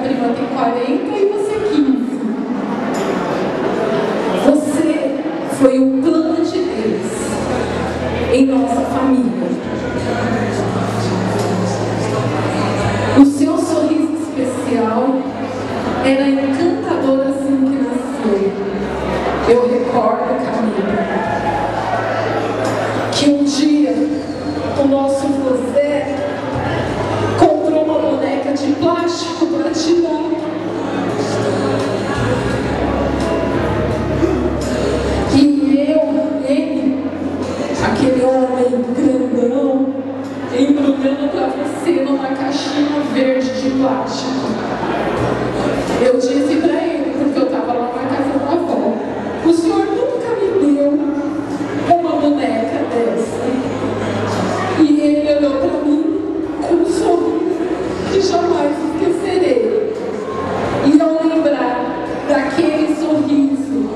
prima tem 40 e você 15. Você foi um plano de Deus em nossa família. O seu sorriso especial era encantador assim que nasceu. Eu recordo, Camila, que um dia o nosso José comprou uma boneca de plástico para te dar. E ele, aquele homem grandão, embrulhando para você numa caixinha verde de plástico. Eu disse para ele, porque eu estava lá na casa da avó: o senhor nunca me deu uma boneca dessa. E ele olhou para mim com um sorriso que jamais esquecerei. E ao lembrar daquele sorriso,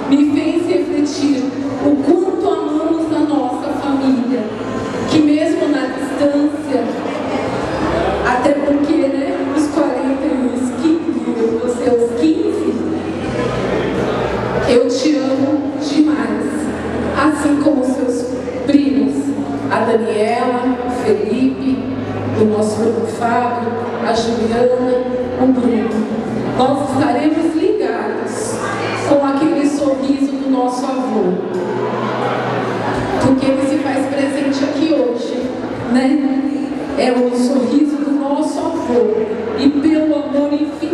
me fez refletir o quanto amamos a nossa família, que mesmo na distância, até porque, né, os 40 e os 15, você os 15, eu te amo demais, assim como seus primos, a Daniela, o Felipe, o nosso Bruno Fábio, a Juliana, o Bruno. Nós estaremos ligados com aquele sorriso do nosso avô, porque ele se faz presente aqui hoje, né? É o sorriso do nosso avô, e pelo amor infinito